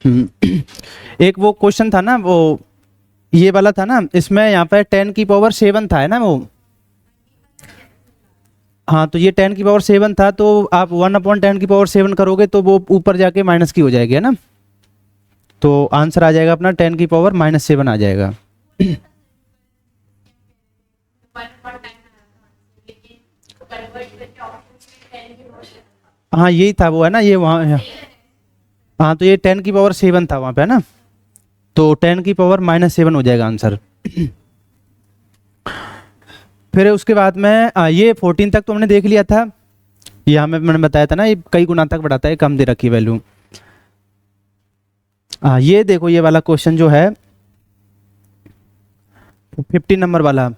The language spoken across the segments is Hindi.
एक वो क्वेश्चन था ना, वो ये वाला था ना, इसमें यहाँ पे 10⁻7 था, है ना वो। हाँ, तो ये 10⁻7 था, तो आप 1/10⁻7 करोगे तो वो ऊपर जाके माइनस की हो जाएगी, है ना। तो आंसर आ जाएगा अपना 10⁻7 आ जाएगा। हाँ यही था वो, है ना, ये वहाँ। हाँ तो ये 10⁻7 था वहाँ पे, है ना, तो 10⁻7 हो जाएगा आंसर। फिर उसके बाद में ये 14 तक तो हमने देख लिया था। ये हमें मैंने बताया था ना, ये कई गुना तक बढ़ाता है, कम दे रखी वैल्यू। ये देखो, ये वाला क्वेश्चन जो है 15 नंबर वाला,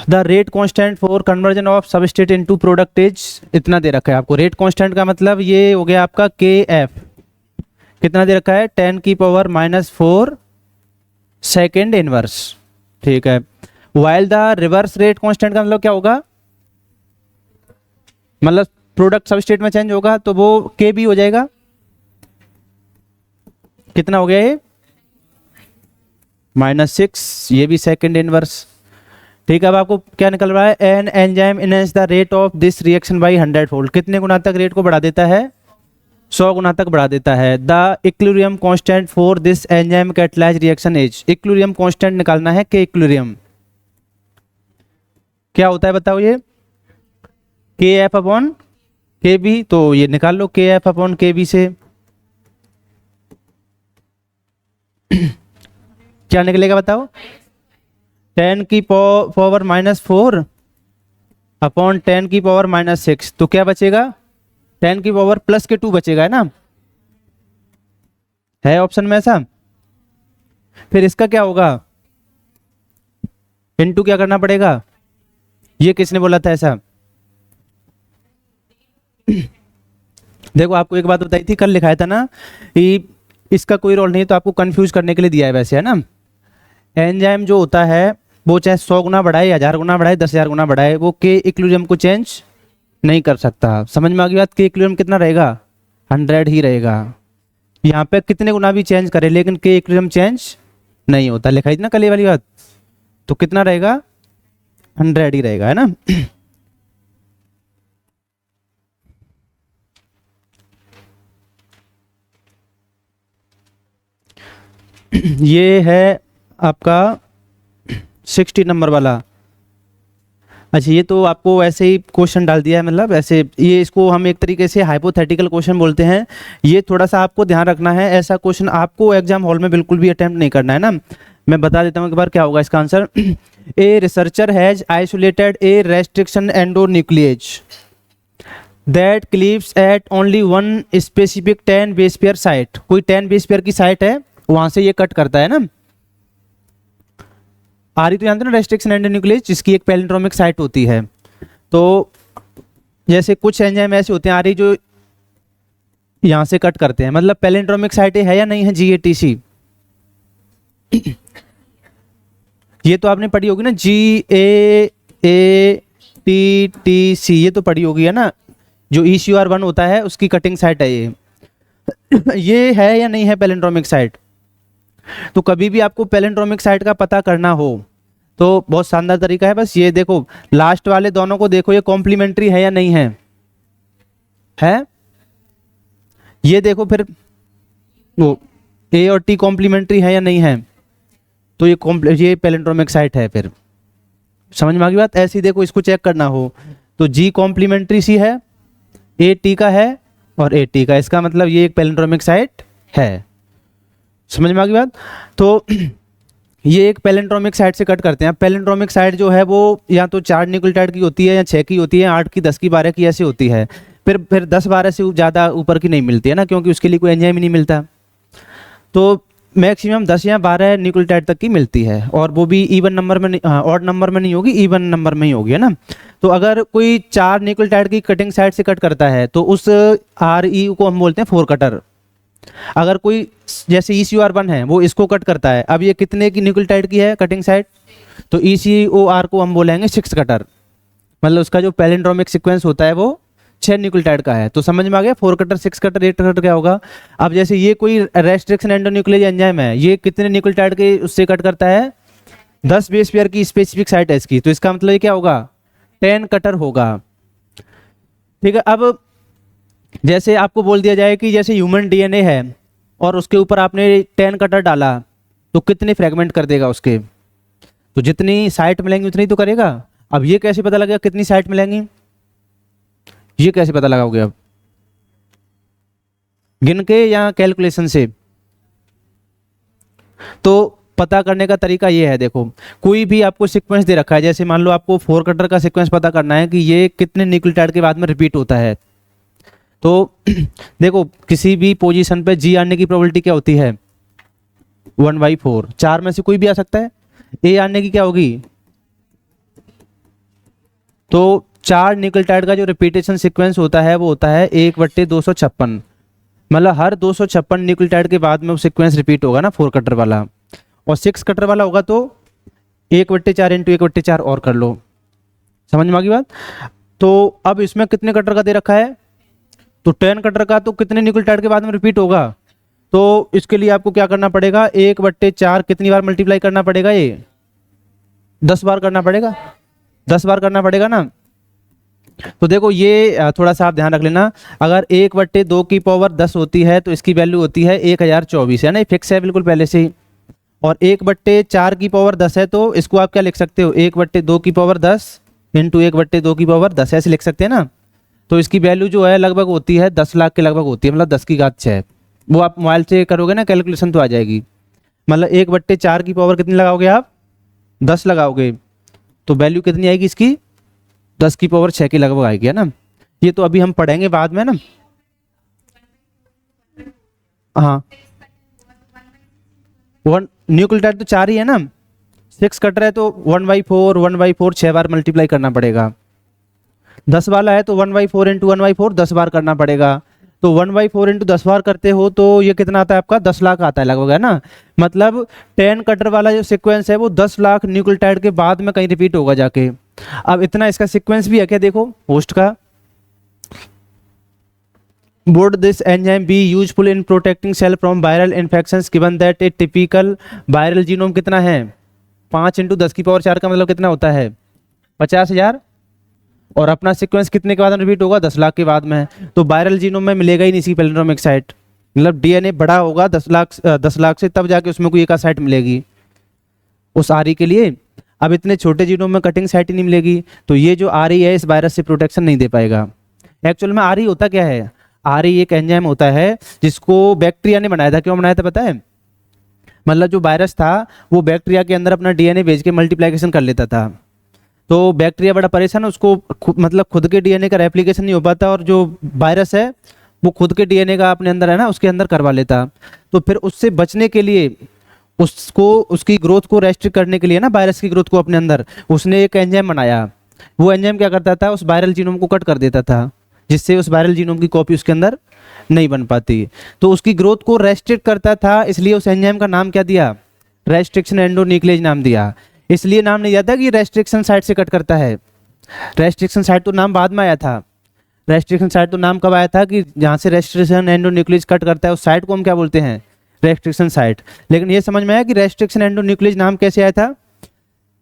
the rate constant for conversion of substrate into product is, इतना दे रखा है आपको। रेट कांस्टेंट का मतलब ये हो गया आपका के एफ, कितना दे रखा है 10⁻⁻4 सेकेंड इनवर्स, ठीक है। While the reverse rate constant का मतलब क्या होगा, मतलब प्रोडक्ट सबस्टेट में चेंज होगा तो वो के भी हो जाएगा। कितना हो गया ये -6, ये भी सेकेंड इनवर्स, ठीक है। अब आपको क्या निकल रहा है, an enzyme enhance the rate of this reaction by 100 fold, कितने गुना तक रेट को बढ़ा देता है, 100 गुना तक बढ़ा देता है। The equilibrium constant for this enzyme catalyse reaction is, equilibrium constant निकालना है कि इक्विलिब्रियम क्या होता है बताओ, ये के एफ अपॉन के बी, तो ये निकाल लो के एफ अपॉन के बी से क्या निकलेगा बताओ, 10⁻⁻4 अपॉन 10⁻⁻6, तो क्या बचेगा 10⁻+2 बचेगा, है ना, है ऑप्शन में ऐसा। फिर इसका क्या होगा, इनटू क्या करना पड़ेगा, ये किसने बोला था ऐसा। देखो आपको एक बात बताई थी, कल लिखाया था ना कि इसका कोई रोल नहीं, तो आपको कंफ्यूज करने के लिए दिया है वैसे, है ना। एंजाइम जो होता है वो चाहे 100 गुना बढ़ाए, 1000 गुना बढ़ाए, 10,000 गुना बढ़ाए, वो के इक्विलिब्रियम को चेंज नहीं कर सकता। समझ में आ गई बात, के इक्विलिब्रियम कितना रहेगा 100 ही रहेगा। यहाँ पे कितने गुना भी चेंज करे लेकिन के इक्विलिब्रियम चेंज नहीं होता, लिखाई थी ना कल ये वाली बात, तो कितना रहेगा 100 ही रहेगा, है ना। ये है आपका 60 नंबर वाला। अच्छा ये तो आपको ऐसे ही क्वेश्चन डाल दिया है, मतलब ऐसे, ये इसको हम एक तरीके से हाइपोथेटिकल क्वेश्चन बोलते हैं। ये थोड़ा सा आपको ध्यान रखना है, ऐसा क्वेश्चन आपको एग्जाम हॉल में बिल्कुल भी अटेम्प्ट नहीं करना है ना। मैं बता देता हूँ एक बार क्या होगा इसका answer. A researcher has isolated a restriction endonuclease that cleaves at only one specific 10 base pair site, कोई 10 बेस पेयर की साइट है वहां से ये कट करता है ना। आ रही तो जानते हो ना रेस्ट्रिक्शन एंडोन्यूक्लिएज, जिसकी एक पैलिंड्रोमिक साइट होती है। तो जैसे कुछ एंजाइम ऐसे होते हैं आ रही जो यहां से कट करते हैं, मतलब पैलिंड्रोमिक साइट है या नहीं है GATC, ये तो आपने पढ़ी होगी ना, GAATTC, ये तो पढ़ी होगी, है ना। जो ECR1 होता है उसकी कटिंग साइट है ये। ये है या नहीं है पैलिंड्रोमिक साइट। तो कभी भी आपको पैलिंड्रोमिक साइट का पता करना हो तो बहुत शानदार तरीका है, बस ये देखो लास्ट वाले दोनों को देखो, ये कॉम्प्लीमेंट्री है या नहीं है, है ये देखो। फिर वो A और T कॉम्प्लीमेंट्री है या नहीं है, तो ये पैलिंड्रोमिक साइट है। फिर समझ में आ गई बात। ऐसी देखो इसको चेक करना हो तो G कॉम्प्लीमेंट्री सी है, A T का है और A T का, इसका मतलब ये एक पैलिंड्रोमिक साइट है। समझ में आ गई बात। तो ये एक पैलिंड्रोमिक साइट से कट करते हैं। पैलिंड्रोमिक साइट जो है वो या तो 4 न्यूक्लियोटाइड की होती है, या 6 की होती है, 8 की, 10 की, 12 की, ऐसी होती है। फिर 10-12 से ज़्यादा ऊपर की नहीं मिलती है ना, क्योंकि उसके लिए कोई एंजाइम ही नहीं मिलता। तो मैक्सिमम 10 या 12 न्यूक्लियोटाइड तक की मिलती है, और वो भी इवन नंबर में, ऑड नंबर में नहीं होगी, इवन नंबर में ही होगी, है ना। तो अगर कोई 4 न्यूक्लियोटाइड की कटिंग साइड से कट करता है तो उस RE को हम बोलते हैं 4 कटर। अगर कोई जैसे ECOR1 है वो इसको कट करता है, अब ये कितने की न्यूक्लियोटाइड की है कटिंग साइड, तो ECOR को हम बोलेंगे 6 कटर, मतलब उसका जो पैलिंड्रोमिक सीक्वेंस होता है वो 6 न्यूक्लियोटाइड का है। तो समझ में आ गया 4 कटर 6 कटर 8 कटर क्या होगा। अब जैसे ये कोई रेस्ट्रिक्शन एंडोन्यूक्लियस एंजाइम है, ये कितने न्यूक्लियोटाइड के उससे कट करता है, 10 बेस पेयर की स्पेसिफिक साइट है इसकी, तो इसका मतलब ये क्या होगा, 10 कटर होगा। ठीक है। अब जैसे आपको बोल दिया जाए कि जैसे ह्यूमन डीएनए है और उसके ऊपर आपने 10 कटर डाला तो कितने फ्रेगमेंट कर देगा उसके, तो जितनी साइट मिलेंगी उतनी तो करेगा। अब ये कैसे पता लगेगा कितनी साइट मिलेंगी, ये कैसे पता लगाओगे अब, गिन के या कैलकुलेशन से। तो पता करने का तरीका ये है, देखो कोई भी आपको सीक्वेंस दे रखा है, जैसे मान लो आपको 4 कटर का सीक्वेंस पता करना है कि ये कितने न्यूक्लियोटाइड के बाद में रिपीट होता है। तो देखो किसी भी पोजीशन पे जी आने की प्रोबेबिलिटी क्या होती है, 1/4, 4 में से कोई भी आ सकता है। ए आने की क्या होगी, तो 4 न्यूक्लियोटाइड का जो रिपीटेशन सीक्वेंस होता है वो होता है 1/256, मतलब हर 256 न्यूक्लियोटाइड के बाद में वो सीक्वेंस रिपीट होगा ना 4 कटर वाला। और 6 कटर वाला होगा तो 1/4 इंटू 1/4 और कर लो, समझ में आ गई बात। तो अब इसमें कितने कटर का दे रखा है, तो 10 कटर का, तो कितने न्यूक्लियोटाइड के बाद में रिपीट होगा, तो इसके लिए आपको क्या करना पड़ेगा, 1/4 कितनी बार मल्टीप्लाई करना पड़ेगा, ये 10 बार करना पड़ेगा, 10 बार करना पड़ेगा ना। तो देखो ये थोड़ा सा आप ध्यान रख लेना, अगर 1/2 की पावर 10 होती है तो इसकी वैल्यू होती है 1024, है ना, फिक्स है बिल्कुल पहले से ही। और 1/4 की पावर 10 है तो इसको आप क्या लिख सकते हो, 1/2 की पावर 10 इंटू 1/2 की पावर 10 ऐसे लिख सकते हैं ना। तो इसकी वैल्यू जो है लगभग होती है 10 लाख के लगभग होती है, मतलब 10 की घात 6। वो आप मोबाइल से करोगे ना कैलकुलेशन तो आ जाएगी। मतलब 1/4 की पावर कितनी लगाओगे आप, 10 लगाओगे, तो वैल्यू कितनी आएगी इसकी, 10 की पावर 6 के लगभग आएगी, है ना। ये तो अभी हम पढ़ेंगे बाद में ना। हाँ, 1 न्यूक्लियोटाइड तो 4 ही है ना, 6 कटर है तो 1/4 1/4 6 बार मल्टीप्लाई करना पड़ेगा। 10 वाला है तो 1/4 इंटू 1/4 10 बार करना पड़ेगा। तो 1/4 इंटू 10 बार करते हो तो ये कितना आता है आपका, 10 लाख आता है लगभग, है ना। मतलब 10 कटर वाला जो सीक्वेंस है वो 10 लाख न्यूक्लियोटाइड के बाद में कहीं रिपीट होगा जाके। अब इतना इसका सीक्वेंस भी है क्या, देखो होस्ट का। Would this enzyme be useful in protecting cell from viral infections given that a typical viral genome कितना है, 5 इंटू 10 की पावर 4 का मतलब कितना होता है, 50,000। और अपना सीक्वेंस कितने के बाद रिपीट होगा, 10 लाख के बाद में। तो वायरल जीनोम में मिलेगा ही नहीं इसकी पैलिंड्रोमिक साइट, मतलब डीएनए बड़ा होगा 10 लाख से, तब जाके उसमें कोई एक साइट मिलेगी उस आरई के लिए। अब इतने छोटे जीनोम में कटिंग साइट ही नहीं मिलेगी, तो ये जो आरई है इस वायरस से प्रोटेक्शन नहीं दे पाएगा। एक्चुअल में आरई होता क्या है, आरई एक एंजाइम होता है जिसको बैक्टीरिया ने बनाया था। क्यों बनाया था पता है, मतलब जो वायरस था वो बैक्टीरिया के अंदर अपना डीएनए भेज के मल्टीप्लिकेशन कर लेता था। तो बैक्टीरिया बड़ा परेशान, उसको मतलब खुद के डीएनए का रेप्लिकेशन नहीं हो पाता, और जो वायरस है वो खुद के डीएनए का अपने अंदर है ना उसके अंदर करवा लेता। तो फिर उससे बचने के लिए, उसको उसकी ग्रोथ को रेस्ट्रिक्ट करने के लिए ना, वायरस की ग्रोथ को अपने अंदर, उसने एक एंजाइम बनाया। वो एंजाइम क्या करता था, उस वायरल जीनोम को कट कर देता था, जिससे उस वायरल जीनोम की कॉपी उसके अंदर नहीं बन पाती। तो उसकी ग्रोथ को रेस्ट्रिक्ट करता था, इसलिए उस एंजाइम का नाम क्या दिया, रेस्ट्रिक्शन एंडोन्यूक्लियस नाम दिया। इसलिए नाम नहीं दिया था कि रेस्ट्रिक्शन साइट से कट करता है, रेस्ट्रिक्शन साइट तो नाम बाद में आया था। रेस्ट्रिक्शन साइट तो नाम कब आया था कि जहाँ से रेस्ट्रिक्शन एंडोन्यूक्लियस कट करता है उस साइट को हम क्या बोलते हैं, रेस्ट्रिक्शन साइट। लेकिन ये समझ में आया कि रेस्ट्रिक्शन एंडोन्यूक्लियस नाम कैसे आया था।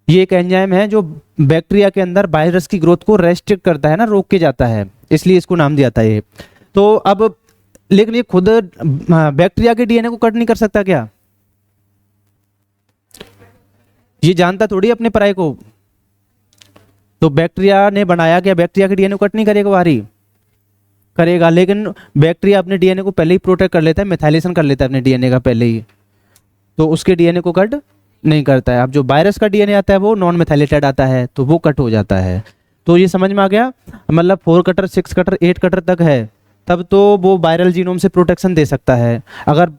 ये एक एंजाइम है जो बैक्टीरिया के अंदर वायरस की ग्रोथ को रेस्ट्रिक्ट करता है ना, रोक के जाता है, इसलिए इसको नाम दिया था ये। तो अब लेकिन ये खुद बैक्टीरिया के डीएनए को कट नहीं कर सकता क्या, ये जानता थोड़ी अपने पराये को। तो बैक्टीरिया ने बनाया, क्या बैक्टीरिया के डीएनए को कट नहीं करेगा, बाहरी करेगा। लेकिन बैक्टीरिया अपने डीएनए को पहले ही प्रोटेक्ट कर लेता है, मिथाइलेशन कर लेता है अपने डीएनए का पहले ही, तो उसके डीएनए को कट नहीं करता है। अब जो वायरस का डीएनए आता है वो नॉन मिथाइलेटेड आता है, तो वो कट हो जाता है। तो ये समझ में आ गया, मतलब 4 कटर 6 कटर 8 कटर तक है तब तो वो वायरल जीनोम से प्रोटेक्शन दे सकता है। अगर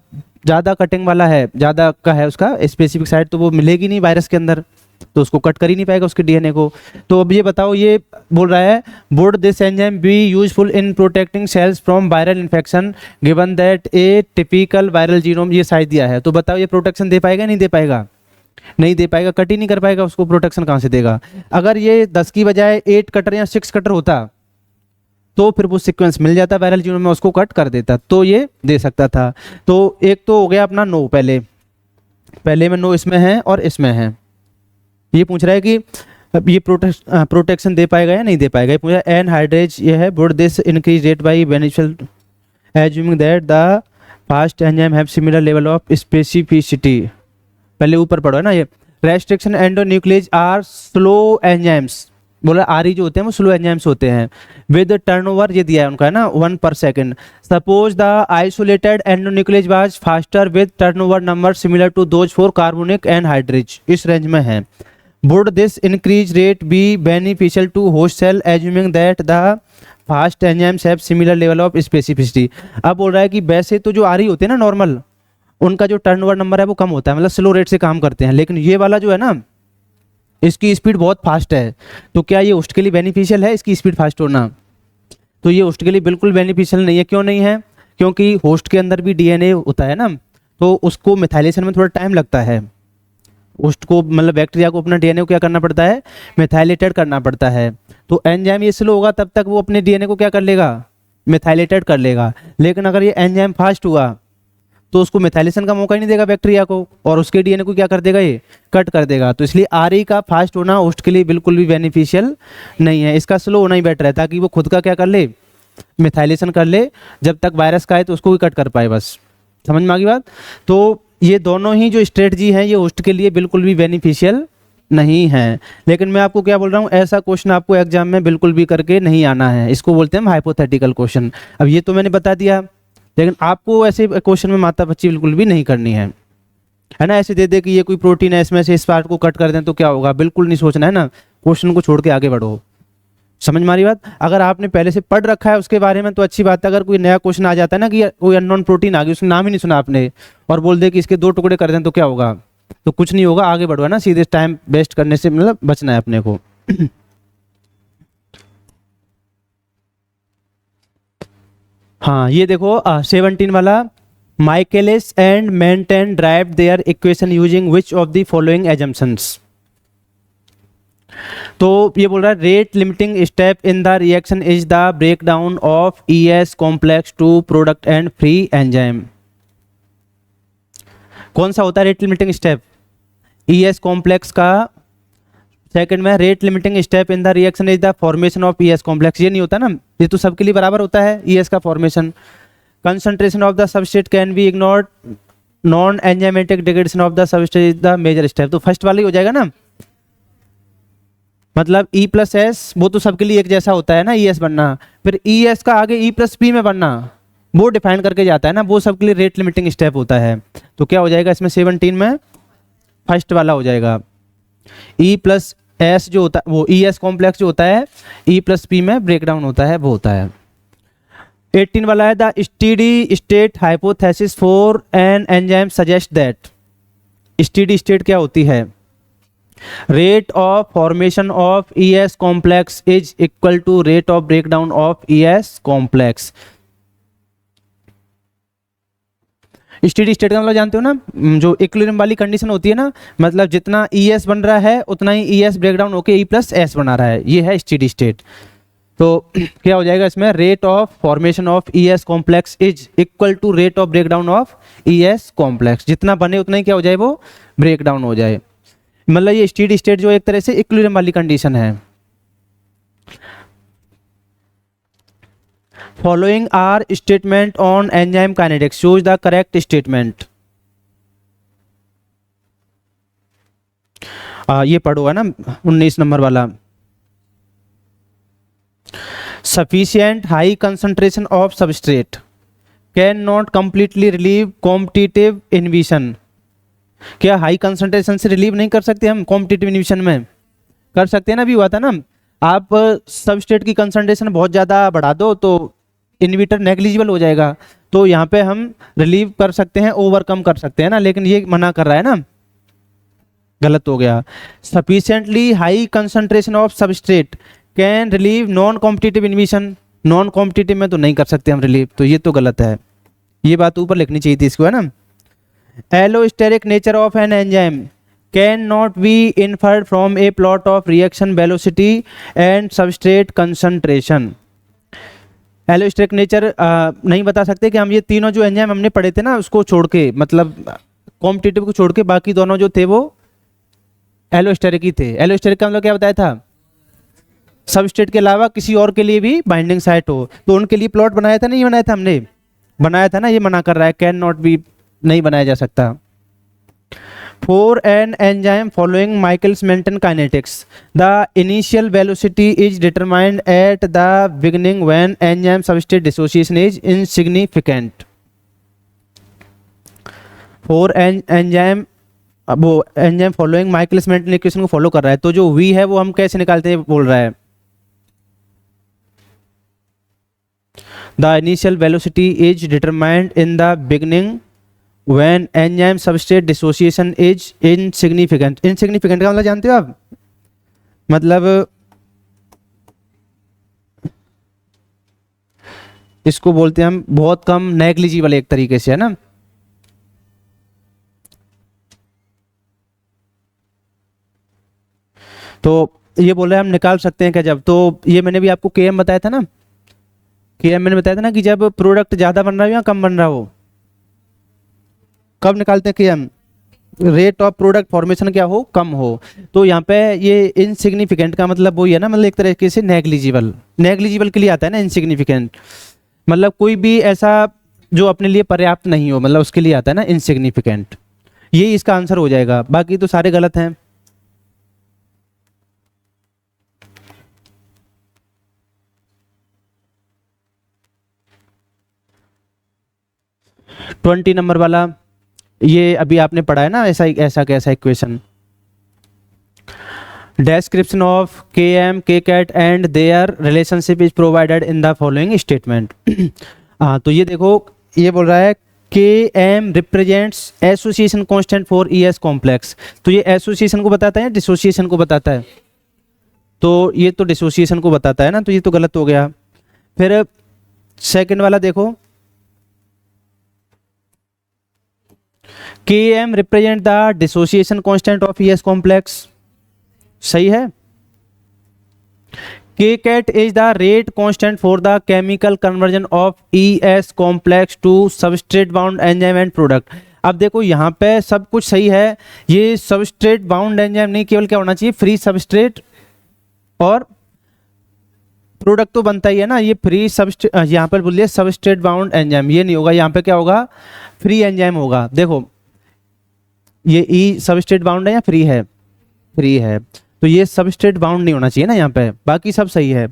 ज़्यादा कटिंग वाला है, ज़्यादा का है उसका स्पेसिफिक साइट, तो वो मिलेगी नहीं वायरस के अंदर, तो उसको कट कर ही नहीं पाएगा उसके डीएनए को। तो अब ये बताओ, ये बोल रहा है would this enzyme be useful in protecting cells from viral infection given that a typical viral genome, ये साइट दिया है। तो बताओ ये प्रोटेक्शन दे पाएगा नहीं दे पाएगा, नहीं दे पाएगा, कट ही नहीं कर पाएगा, उसको प्रोटेक्शन कहाँ से देगा। अगर ये 10 की बजाय 8 कटर या 6 कटर होता तो फिर वो सीक्वेंस मिल जाता वायरल जीनोम में, उसको कट कर देता, तो ये दे सकता था। तो एक तो हो गया अपना नो, पहले में नो इसमें है और इसमें है। ये पूछ रहा है कि अब ये प्रोटेक्शन दे पाएगा या नहीं दे पाएगा। ये पूछ रहा है एनहाइड्रेज ये है, would this increase rate by beneficial assuming that the fast enzyme have similar level of specificity. पहले ऊपर पढ़ो है ना, ये restriction endonuclease are slow enzymes, बोला आर जो होते हैं वो स्लो एंजाइम्स होते हैं, विद टर्नओवर ये दिया है उनका है ना 1 पर second. Suppose the isolated endonuclease was faster with turnover number similar to those for carbonic anhydrase, इस रेंज में है। Would this increase rate be beneficial to host cell assuming that the fast enzymes have similar level of specificity. अब बोल रहा है कि वैसे तो जो आर होते हैं ना नॉर्मल, उनका जो टर्नओवर नंबर है वो कम होता है, मतलब स्लो रेट से काम करते हैं, लेकिन ये वाला जो है ना इसकी स्पीड बहुत फास्ट है, तो क्या ये होस्ट के लिए बेनिफिशियल है इसकी स्पीड फास्ट होना? तो ये होस्ट के लिए बिल्कुल बेनिफिशियल नहीं है। क्यों नहीं है? क्योंकि होस्ट के अंदर भी डीएनए होता है ना, तो उसको मिथाइलेशन में थोड़ा टाइम लगता है। होस्ट को मतलब बैक्टीरिया को अपना डीएनए को क्या करना पड़ता है, मिथाइलेटेड करना पड़ता है। तो एंजाइम ये स्लो होगा तब तक वो अपने डीएनए को क्या कर लेगा, मिथाइलेटेड कर लेगा। लेकिन अगर ये एंजाइम फास्ट हुआ तो उसको मिथाइलेशन का मौका ही नहीं देगा बैक्टीरिया को, और उसके डीएनए को क्या कर देगा, ये कट कर देगा। तो इसलिए आरई का फास्ट होना होस्ट के लिए बिल्कुल भी बेनिफिशियल नहीं है, इसका स्लो होना ही बेटर है, ताकि वो खुद का क्या कर ले, मिथाइलेशन कर ले, जब तक वायरस का है तो उसको भी कट कर पाए। बस समझ में आ गई बात। तो ये दोनों ही जो स्ट्रेटजी हैं ये होस्ट के लिए बिल्कुल भी बेनिफिशियल नहीं है। लेकिन मैं आपको क्या बोल रहा हूँ, ऐसा क्वेश्चन आपको एग्जाम में बिल्कुल भी करके नहीं आना है, इसको बोलते हैं हाइपोथेटिकल क्वेश्चन। अब ये तो मैंने बता दिया, लेकिन आपको ऐसे क्वेश्चन में माथापच्ची बिल्कुल भी नहीं करनी है ना। ऐसे दे दे कि ये कोई प्रोटीन है, इसमें से इस पार्ट को कट कर दें तो क्या होगा, बिल्कुल नहीं सोचना है ना, क्वेश्चन को छोड़ के आगे बढ़ो। समझ मारी बात। अगर आपने पहले से पढ़ रखा है उसके बारे में तो अच्छी बात है। अगर कोई नया क्वेश्चन आ जाता है ना कि कोई अननोन प्रोटीन आ गई, उसका नाम ही नहीं सुना आपने, और बोल दे कि इसके 2 टुकड़े कर दें तो क्या होगा, तो कुछ नहीं होगा, आगे बढ़ो है ना, सीधे टाइम वेस्ट करने से मतलब बचना है अपने को। हाँ ये देखो 17 वाला, Michaelis and Menten derive their equation using which of the following assumptions. तो ये बोल रहा है rate limiting step in the reaction is the breakdown of ES complex to product and free enzyme. कौन सा होता है rate limiting step? ES complex का। सेकंड में rate limiting step in the reaction is the formation of ES complex. ये नहीं होता ना, ये तो सबके लिए बराबर होता है ईएस का formation. Concentration of the substrate can be ignored, non enzymatic degradation of the substrate is the major step. तो फर्स्ट वाला ही हो जाएगा ना, मतलब E प्लस एस वो तो सबके लिए एक जैसा होता है ना, ES बनना, फिर ES का आगे E प्लस P में बनना वो डिफाइन करके जाता है ना, वो सबके लिए रेट लिमिटिंग स्टेप होता है। तो क्या हो जाएगा इसमें 17 में फर्स्ट वाला हो जाएगा। E प्लस एस जो होता है वो ES कॉम्प्लेक्स जो होता है E प्लस P में ब्रेकडाउन होता है वो होता है। 18 वाला है the steady state hypothesis for an enzyme suggest that. Steady state क्या होती है? Rate of formation of ES complex is equal to rate of breakdown of ES complex. Steady state का मतलब जानते हो ना, जो इक्विलिब्रियम वाली कंडीशन होती है ना, मतलब जितना ES बन रहा है उतना ही ES ब्रेकडाउन होकर E प्लस एस बना रहा है, ये है स्टेडी स्टेट। तो क्या हो जाएगा इसमें, rate of formation of ES complex is equal to rate of breakdown of ES complex. जितना बने उतना ही क्या हो जाए, वो ब्रेकडाउन हो जाए। मतलब ये स्टेडी स्टेट जो एक तरह से इक्विलिब्रियम वाली कंडीशन है। Following are statement on enzyme kinetics, choose the correct statement. ये पढ़ो है ना 19 नंबर वाला। Sufficient high concentration of substrate can not completely relieve competitive inhibition. क्या हाई कंसंट्रेशन से रिलीव नहीं कर सकते हम कॉम्पिटिटिव इनहिबिशन में? कर सकते हैं ना, भी हुआ था ना, आप सबस्ट्रेट की कंसंट्रेशन बहुत ज़्यादा बढ़ा दो तो इनहिबिटर नेग्लिजिबल हो जाएगा, तो यहाँ पे हम रिलीव कर सकते हैं, ओवरकम कर सकते हैं ना, लेकिन ये मना कर रहा है ना, गलत हो गया। Sufficiently high concentration of substrate can relieve non competitive inhibition, non competitive में तो नहीं कर सकते हम रिलीव, तो ये तो गलत है, ये बात ऊपर लिखनी चाहिए थी इसको, है ना। Allosteric nature of an enzyme can not be inferred from A plot of reaction velocity and substrate concentration. Allosteric nature नहीं बता सकते कि हम ये तीनों जो एंजाइम हमने पढ़े थे ना उसको छोड़ के, मतलब कॉम्पिटिटिव को छोड़ के बाकी दोनों जो थे वो एलोस्टेरिक ही थे। एलोस्टेरिक का मतलब क्या बताया था, सबस्ट्रेट के अलावा किसी और के लिए भी बाइंडिंग साइट हो, तो उनके लिए प्लॉट बनाया था, नहीं बनाया था हमने, बनाया था ना, ये मना कर रहा है, कैन नॉट बी, नहीं बनाया जा सकता। For an enzyme following Michaelis-Menten kinetics, the initial velocity is determined at the beginning when enzyme substrate dissociation is insignificant. For an enzyme, अब वो एंजाइम फॉलोइंग माइकलिस-मेंटन इक्वेशन को फॉलो कर रहा है, तो जो V है वो हम कैसे निकालते हैं बोल रहा है, the initial velocity is determined in the beginning when enzyme substrate dissociation is insignificant. insignificant का मतलब जानते हो आप, मतलब इसको बोलते हैं हम बहुत कम, नेग्लिजिबल एक तरीके से, है ना। तो ये बोल रहे हैं हम निकाल सकते हैं क्या, जब, तो ये मैंने भी आपको Km बताया था ना, Km मैंने बताया था ना कि जब प्रोडक्ट ज्यादा बन रहा हो या कम बन रहा हो, कब निकालते हैं Km, rate of product formation क्या हो, कम हो। तो यहाँ पे ये इनसिग्निफिकेंट का मतलब वही है ना, मतलब एक तरीके से नेग्लिजिबल, नेग्लिजिबल के लिए आता है ना इनसिग्निफिकेंट, मतलब कोई भी ऐसा जो अपने लिए पर्याप्त नहीं हो, मतलब उसके लिए आता है ना इनसिग्निफिकेंट। ये इसका आंसर हो जाएगा, बाकी तो सारे गलत हैं। ट्वेंटी नंबर वाला, ये अभी आपने पढ़ा है ना, ऐसा ऐसा कैसा equation, description of Km, Kcat and their relationship is provided in the following statement. हाँ, तो ये देखो, ये बोल रहा है Km represents association constant for ES complex, तो ये एसोसिएशन को बताता है, डिसोसिएशन को बताता है, तो ये तो डिसोसिएशन को बताता है ना, तो ये तो गलत हो गया। फिर सेकंड वाला देखो, Km represent the dissociation constant of ES complex, सही है। Kcat is the rate constant for the chemical conversion of ES complex to substrate bound enzyme and product। अब देखो यहाँ पे सब कुछ सही है, ये सबस्ट्रेट बाउंड एंजाइम नहीं, केवल क्या होना चाहिए, फ्री सबस्ट्रेट और प्रोडक्ट तो बनता ही है ना, ये फ्री सबस्ट्रेट, यहाँ पर बोलिए सबस्ट्रेट बाउंड एंजाइम, ये नहीं होगा, यहाँ पे क्या होगा, फ्री एंजाइम होगा। देखो ये ई सबस्ट्रेट बाउंड है या फ्री है, फ्री है, तो ये सबस्ट्रेट बाउंड नहीं होना चाहिए ना यहाँ पे, बाकी सब सही है।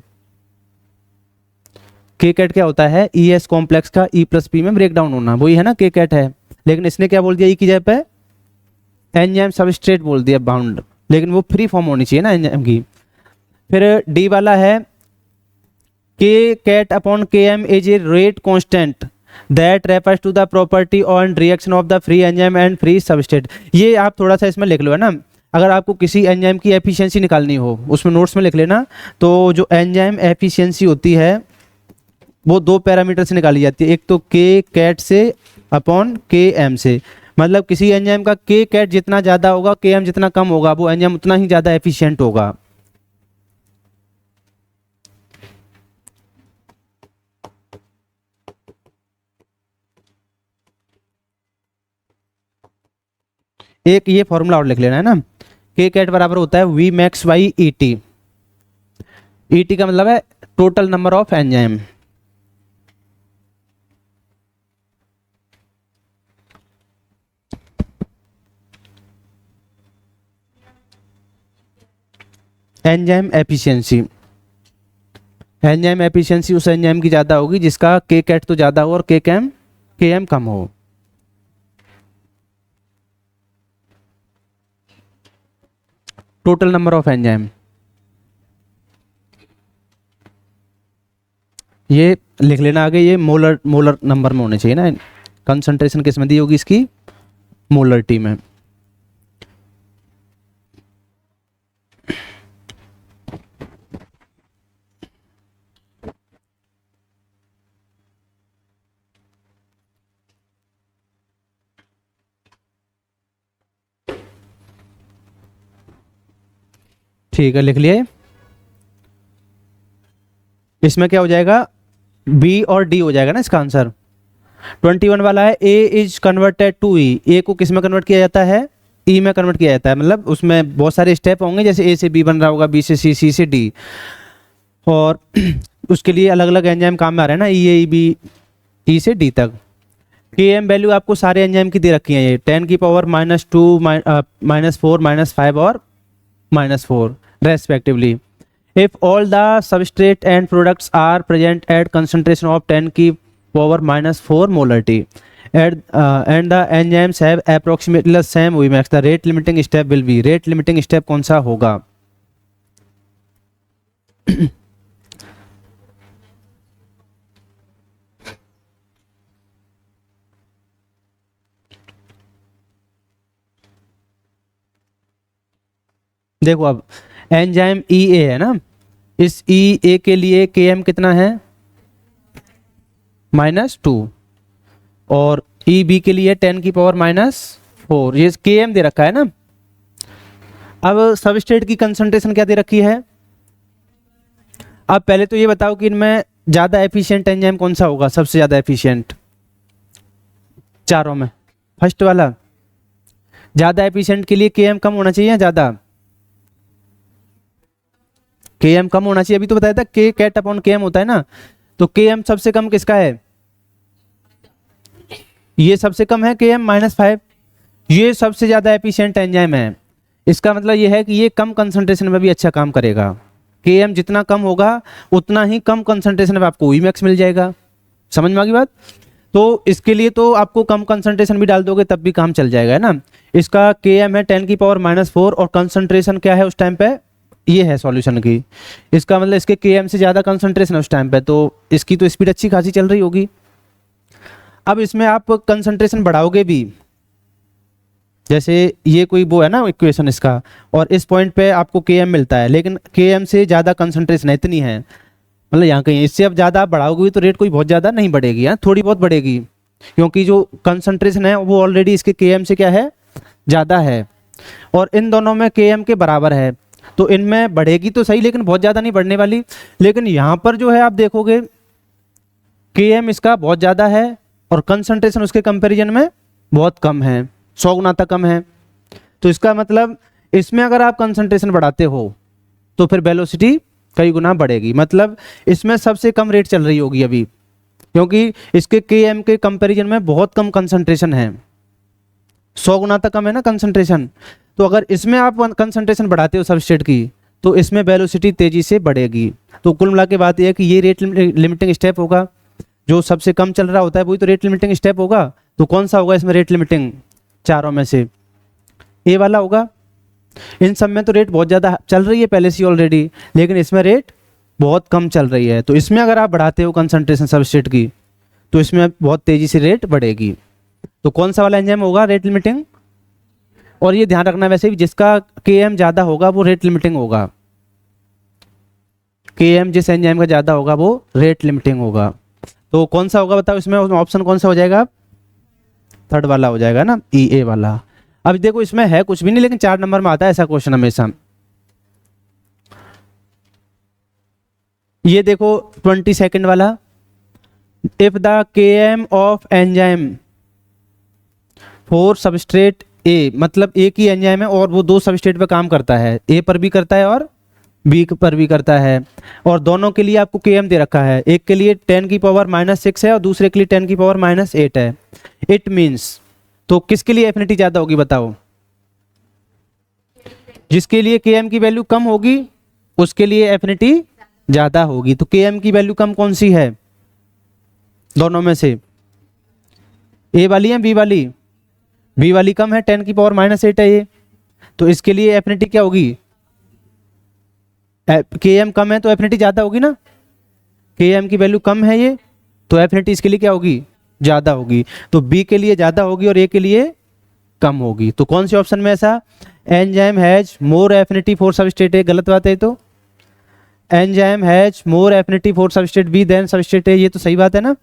के कैट क्या होता है, ई एस कॉम्प्लेक्स का ई प्लस पी में ब्रेक डाउन होना, वही है ना के कैट है, लेकिन इसने क्या बोल दिया, ई की जगह पे एंजाइम सबस्ट्रेट बोल दिया बाउंड, लेकिन वो फ्री फॉर्म होनी चाहिए ना एंजाइम की। फिर डी वाला है K cat upon K M is a rate constant that refers to the property on reaction of the free enzyme and free substrate. ये आप थोड़ा सा इसमें लिख लो, है ना, अगर आपको किसी एंजाइम की एफिशिएंसी निकालनी हो, उसमें नोट्स में लिख लेना, तो जो एंजाइम एफिशिएंसी होती है वो दो पैरामीटर से निकाली जाती है, एक तो के कैट से अपॉन के एम से, मतलब किसी एंजाइम का के कैट जितना ज़्यादा होगा, के एम जितना कम होगा, वो एंजाइम उतना ही ज़्यादा एफिशिएंट होगा। एक ये फॉर्मूला और लिख लेना, है ना, के कैट बराबर होता है V max by E T, E T का मतलब है total number of enzyme, enzyme efficiency, enzyme efficiency उस एंजाइम की ज़्यादा होगी जिसका के कैट तो ज़्यादा हो और के एम कम हो। टोटल नंबर ऑफ एंजाइम, ये लिख लेना आगे, ये मोलर मोलर नंबर में होने चाहिए ना, कंसंट्रेशन किस में दी होगी इसकी, मोलरिटी में। ठीक है, लिख लिए। इसमें क्या हो जाएगा, बी और डी हो जाएगा ना इसका आंसर। 21 वाला है ए इज कन्वर्टेड टू ई, ए को किस में कन्वर्ट किया जाता है, ई में कन्वर्ट किया जाता है, मतलब उसमें बहुत सारे स्टेप होंगे, जैसे ए से बी बन रहा होगा, बी से सी, सी से डी, और उसके लिए अलग अलग एंजाइम काम में आ रहे हैं ना, ई ए बी ई से डी तक। के एम वैल्यू आपको सारे एंजाइम की दे रखी है, ये 10 की पावर -2 -4 -5 और -4 respectively. If all the substrate and products are present at concentration of 10 की power -4 molarity and the enzymes have approximately the same Vmax, the rate limiting step will be, rate limiting step कौन सा होगा? देखो अब एंजाइम ई ए है ना, इस ई ए के लिए के एम कितना है, -2, और ई बी के लिए 10 की पावर -4, ये के एम दे रखा है ना। अब सबस्ट्रेट की कंसंट्रेशन क्या दे रखी है? अब पहले तो ये बताओ कि इनमें ज़्यादा एफिशिएंट एंजाइम कौन सा होगा, सबसे ज़्यादा एफिशिएंट चारों में? फर्स्ट वाला। ज़्यादा एफिशिएंट के लिए के एम कम होना चाहिए या ज़्यादा? के एम कम होना चाहिए, अभी तो बताया था के कैट अपॉन के एम होता है ना, तो के एम सबसे कम किसका है? ये सबसे कम है के एम -5, ये सबसे ज़्यादा एफिशिएंट एंजाइम है। इसका मतलब ये है कि ये कम कंसंट्रेशन में भी अच्छा काम करेगा। के एम जितना कम होगा उतना ही कम कंसंट्रेशन में आपको Vmax मिल जाएगा। समझ में आ गई बात? तो इसके लिए तो आपको कम कंसंट्रेशन भी डाल दोगे तब भी काम चल जाएगा, है ना। इसका के एम है 10 की पावर -4 और कंसंट्रेशन क्या है उस टाइम पे, ये है सॉल्यूशन की। इसका मतलब इसके के एम से ज़्यादा कंसंट्रेशन है उस टाइम पे, तो इसकी तो स्पीड अच्छी खासी चल रही होगी। अब इसमें आप कंसंट्रेशन बढ़ाओगे भी, जैसे ये कोई वो है ना इक्वेशन इसका, और इस पॉइंट पे आपको के एम मिलता है, लेकिन के एम से ज़्यादा कंसंट्रेशन है, इतनी है, मतलब यहाँ कहीं, इससे अब ज़्यादा आप बढ़ाओगे तो रेट कोई बहुत ज़्यादा नहीं बढ़ेगी, हाँ थोड़ी बहुत बढ़ेगी, क्योंकि जो कंसंट्रेशन है वो ऑलरेडी इसके के एम से क्या है, ज़्यादा है, और इन दोनों में के एम के बराबर है, तो इनमें बढ़ेगी तो सही, लेकिन बहुत ज़्यादा नहीं बढ़ने वाली। लेकिन यहाँ पर जो है आप देखोगे के एम इसका बहुत ज़्यादा है और कंसंट्रेशन उसके कंपैरिजन में बहुत कम है, 100 गुना तक कम है। तो इसका मतलब इसमें अगर आप कंसंट्रेशन बढ़ाते हो तो फिर वेलोसिटी कई गुना बढ़ेगी, मतलब इसमें सबसे कम रेट चल रही होगी अभी, क्योंकि इसके के एम के कंपैरिजन में बहुत कम कंसंट्रेशन है, 100 गुना तक कम है ना कंसंट्रेशन। तो अगर इसमें आप कंसंट्रेशन बढ़ाते हो सबस्ट्रेट की तो इसमें वेलोसिटी तेजी से बढ़ेगी। तो कुल मिला के बात यह है कि ये रेट लिमिटिंग स्टेप होगा, जो सबसे कम चल रहा होता है वही तो रेट लिमिटिंग स्टेप होगा। तो कौन सा होगा इसमें रेट लिमिटिंग? चारों में से ए वाला होगा। इन सब में तो रेट बहुत ज़्यादा चल रही है पहले से ऑलरेडी, लेकिन इसमें रेट बहुत कम चल रही है, तो इसमें अगर आप बढ़ाते हो कंसंट्रेशन सबस्ट्रेट की तो इसमें बहुत तेज़ी से रेट बढ़ेगी। तो कौन सा वाला एंजाइम होगा रेट लिमिटिंग? और ये ध्यान रखना वैसे भी, जिसका के एम ज़्यादा होगा वो रेट लिमिटिंग होगा, के एम जिस एंजाइम का ज़्यादा होगा वो रेट लिमिटिंग होगा। तो कौन सा होगा बताओ इसमें, ऑप्शन कौन सा हो जाएगा? थर्ड वाला हो जाएगा ना, ई ए वाला। अब देखो इसमें है कुछ भी नहीं, लेकिन 4 नंबर में आता है ऐसा क्वेश्चन हमेशा। ये देखो 22nd वाला, if the K M of enzyme for substrate A, मतलब एक ही एंजाइम है और वो 2 सबस्ट्रेट पे काम करता है, ए पर भी करता है और बी पर भी करता है, और दोनों के लिए आपको के एम दे रखा है, एक के लिए 10 की पावर -6 है और दूसरे के लिए 10 की पावर -8 है। इट मीन्स, तो किसके लिए एफिनिटी ज़्यादा होगी बताओ? जिसके लिए के एम की वैल्यू कम होगी उसके लिए एफिनिटी ज़्यादा होगी। तो के एम की वैल्यू कम कौन सी है दोनों में से? ए वाली है बी वाली? बी वाली कम है, 10 की पावर -8 है ये, तो इसके लिए एफिनिटी क्या होगी? के एम कम है तो एफिनिटी ज़्यादा होगी ना, के एम की वैल्यू कम है ये, तो एफिनिटी इसके लिए क्या होगी? ज़्यादा होगी। तो बी के लिए ज़्यादा होगी और ए के लिए कम होगी। तो कौन से ऑप्शन में ऐसा? Enzyme has more affinity for substrate A, गलत बात है तो। Enzyme has more affinity for substrate B than substrate A, ये तो सही बात है ना।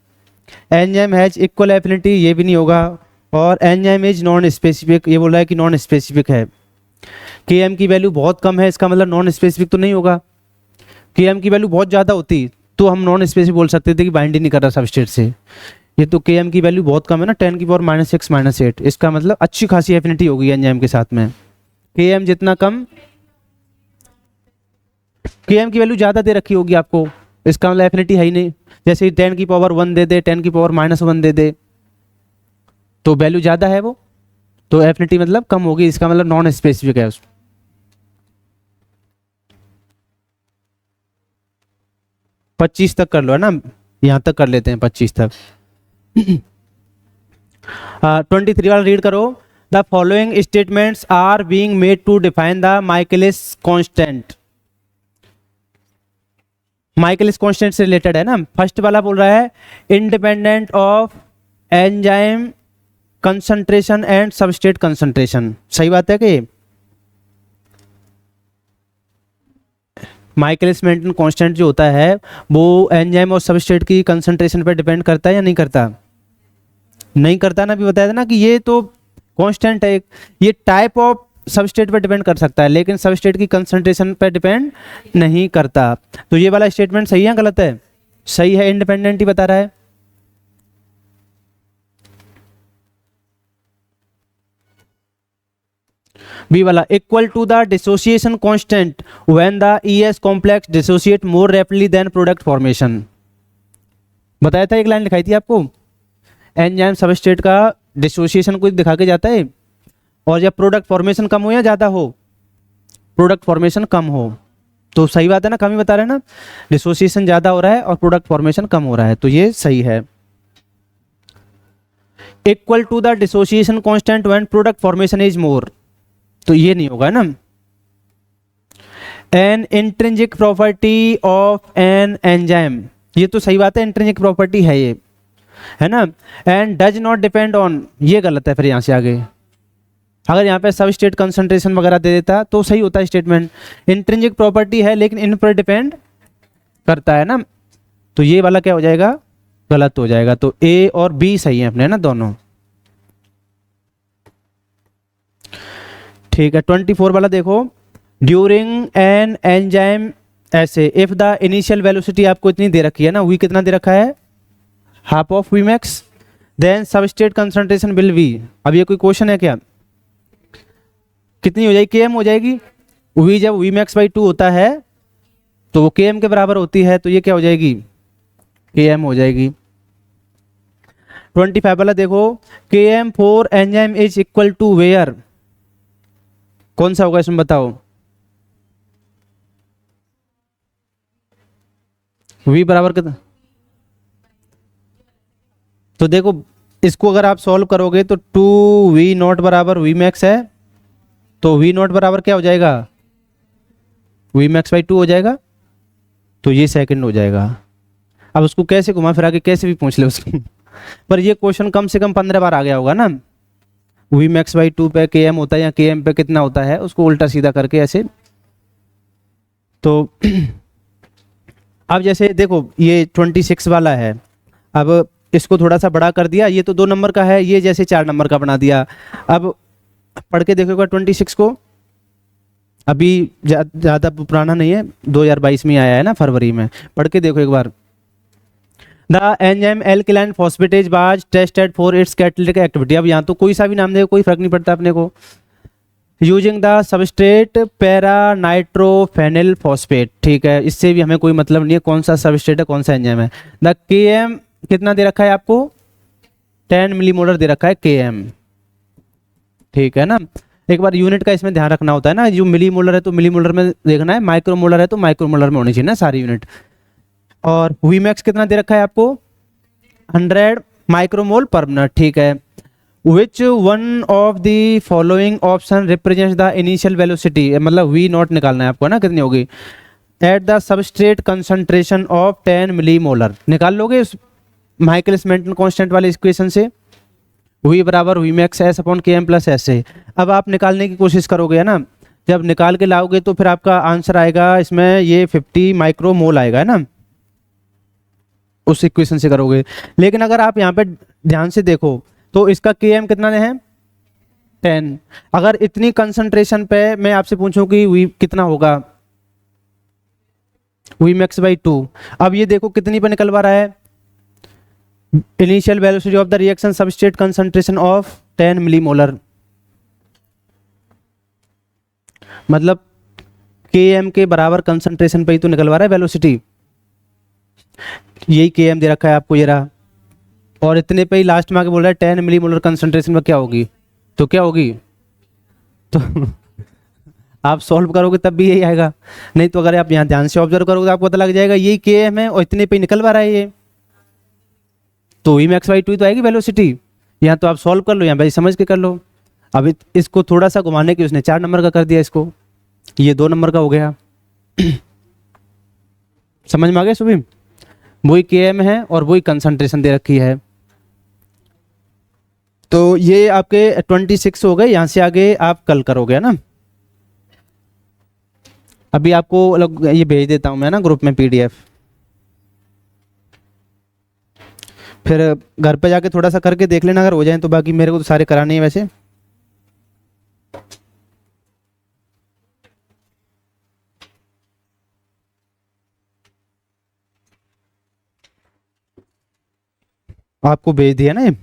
एंजाइम हैज इक्वल एफिनिटी, ये भी नहीं होगा। और एंजाइम इज नॉन स्पेसिफिक, ये बोल रहा है कि नॉन स्पेसिफिक है, के एम की वैल्यू बहुत कम है, इसका मतलब नॉन स्पेसिफिक तो नहीं होगा। के एम की वैल्यू बहुत ज़्यादा होती तो हम नॉन स्पेसिफिक बोल सकते थे कि बाइंड ही नहीं कर रहा सबस्ट्रेट से। ये तो Km की वैल्यू बहुत कम है ना, 10 की पावर -6 -8, इसका मतलब अच्छी खासी एफिनिटी होगी एंजाइम के साथ में। Km जितना कम, Km की वैल्यू ज़्यादा दे रखी होगी आपको, इसका मतलब एफिनिटी है ही नहीं। जैसे 10 की पावर 1 दे दे, 10 की पावर -1 दे दे, तो वैल्यू ज़्यादा है वो, तो एफिनिटी मतलब कम होगी, इसका मतलब नॉन स्पेसिफिक है उसमें। 25 तक कर लो है ना, यहाँ तक कर लेते हैं 25 तक। 23 वाला रीड करो। The following statements are being made to define the Michaelis constant. Michaelis constant से रिलेटेड है ना। फर्स्ट वाला बोल रहा है independent of enzyme concentration and substrate concentration. सही बात है कि माइकलिस मेंटन कांस्टेंट जो होता है वो एंजाइम और सबस्ट्रेट की कंसंट्रेशन पर डिपेंड करता है या नहीं करता? नहीं करता ना, भी बताया था ना कि ये तो कांस्टेंट है, ये टाइप ऑफ सबस्ट्रेट पर डिपेंड कर सकता है लेकिन सबस्ट्रेट की कंसंट्रेशन पर डिपेंड नहीं करता। तो ये वाला स्टेटमेंट सही है गलत है? सही है, इंडिपेंडेंट ही बता रहा है। बी वाला equal to the dissociation constant when the ES complex dissociate more rapidly than product formation. बताया था, एक लाइन लिखाई थी आपको, एंजाइम सबस्ट्रेट का डिसोसिएशन को दिखा के जाता है, और जब प्रोडक्ट फॉर्मेशन कम हो या ज़्यादा हो, प्रोडक्ट फॉर्मेशन कम हो, तो सही बात है ना, कम ही बता रहे हैं ना, डिसोसिएशन ज़्यादा हो रहा है और प्रोडक्ट फॉर्मेशन कम हो रहा है, तो ये सही है। Equal to the dissociation constant when product formation is more, तो ये नहीं होगा ना। An intrinsic property of an enzyme, ये तो सही बात है, इंट्रिंसिक प्रॉपर्टी है ये, है ना। And does not depend on, ये गलत है फिर यहाँ से आगे। अगर यहाँ पे सबस्ट्रेट कंसंट्रेशन वगैरह दे देता तो सही होता है स्टेटमेंट। इंट्रिंसिक प्रॉपर्टी है लेकिन इन पर डिपेंड करता है ना, तो ये वाला क्या हो जाएगा? गलत हो जाएगा। तो ए और बी सही है अपने ना दोनों। ठीक है, 24 वाला देखो। ड्यूरिंग एन एंजाइम ऐसे इफ द इनिशियल वेलोसिटी आपको इतनी दे रखी है ना, वी कितना दे रखा है? Half of V max, then substrate concentration will be. अब ये कोई क्वेश्चन है क्या? कितनी हो जाएगी? Km हो जाएगी। वी जब वी मैक्स बाई 2 होता है तो वो Km के बराबर होती है, तो ये क्या हो जाएगी? Km हो जाएगी। 25 वाला देखो। Km for enzyme is equal to where, कौन सा होगा इसमें बताओ? V बराबर कितना? तो देखो इसको अगर आप सॉल्व करोगे तो 2V0 बराबर V मैक्स है, तो V0 बराबर क्या हो जाएगा? V मैक्स बाई 2 हो जाएगा, तो ये सेकंड हो जाएगा। अब उसको कैसे घुमा फिरा के कैसे भी पूछ ले उसको पर ये क्वेश्चन कम से कम 15 बार आ गया होगा ना। V मैक्स बाई 2 पे Km होता है या Km पे कितना होता है, उसको उल्टा सीधा करके ऐसे। तो अब जैसे देखो ये 26 वाला है, अब इसको थोड़ा सा बड़ा कर दिया, ये तो 2 नंबर का है, ये जैसे 4 नंबर का बना दिया। अब पढ़ के देखो 26 को, अभी ज़्यादा पुराना नहीं है, 2022 में आया है ना, फरवरी में। पढ़ के देखो एक बार। The enzyme alkaline phosphatase was tested for its catalytic activity. अब यहाँ तो कोई सा भी नाम दे, कोई फर्क नहीं पड़ता अपने को। Using the substrate para nitrophenyl phosphate, ठीक है, इससे भी हमें कोई मतलब नहीं है कौन सा सबस्ट्रेट है कौन सा एंजाइम है। द Km कितना दे रखा है आपको? 10 मिलीमोलर दे रखा है Km, ठीक है ना। एक बार यूनिट का इसमें ध्यान रखना होता है ना, जो मिलीमोलर है तो मिलीमोलर में देखना है, माइक्रोमोलर है तो माइक्रोमोलर में होनी चाहिए ना सारी यूनिट। और वी मैक्स कितना दे रखा है आपको? 100 माइक्रोमोल पर मिनट, ठीक है। Which one of the following option represents the initial velocity, मतलब V0 निकालना है आपको ना, कितनी होगी? At the substrate concentration of 10 millimolar. निकाल लोगे उस माइकलिस मेंटन कांस्टेंट वाले इक्वेशन से, V बराबर V max S upon Km plus S से। अब आप निकालने की कोशिश करोगे है ना, जब निकाल के लाओगे तो फिर आपका आंसर आएगा इसमें ये 50 माइक्रोमोल आएगा है ना, उस इक्वेशन से करोगे। लेकिन अगर आप यहाँ पे ध्यान से देखो तो इसका Km कितना है? 10। अगर इतनी कंसंट्रेशन पे मैं आपसे पूछूं कि V कितना होगा, वी मैक्स बाई 2। अब ये देखो कितनी पर निकलवा रहा है, initial velocity of the reaction substrate concentration of 10 millimolar, मतलब Km के बराबर कंसंट्रेशन पे ही तो निकलवा रहा है वेलोसिटी, यही Km दे रखा है आपको ये रहा, और इतने पे ही लास्ट में आके बोल रहा है 10 मिलीमोलर कंसंट्रेशन में क्या होगी, तो क्या होगी, तो आप सॉल्व करोगे तब भी यही आएगा, नहीं तो अगर आप यहाँ ध्यान से ऑब्जर्व करोगे तो आपको पता लग जाएगा यही Km है और इतने पे ही निकलवा रहा है ये, तो वी मैक्स बाई 2 तो आएगी वेलोसिटी। यहाँ तो आप सॉल्व कर लो, यहाँ भाई समझ के कर लो। अब इसको थोड़ा सा घुमाने के उसने 4 नंबर का कर दिया, इसको ये 2 नंबर का हो गया। समझ में आ गया सुबह, वही Km है और वही कंसंट्रेशन दे रखी है। तो ये आपके 26 हो गए, यहाँ से आगे आप कल करोगे ना। अभी आपको ये भेज देता हूँ मैं ना ग्रुप में PDF, फिर घर पे जाके थोड़ा सा करके देख लेना, अगर हो जाए तो, बाकी मेरे को तो सारे कराने हैं वैसे। आपको भेज दिया ना ये।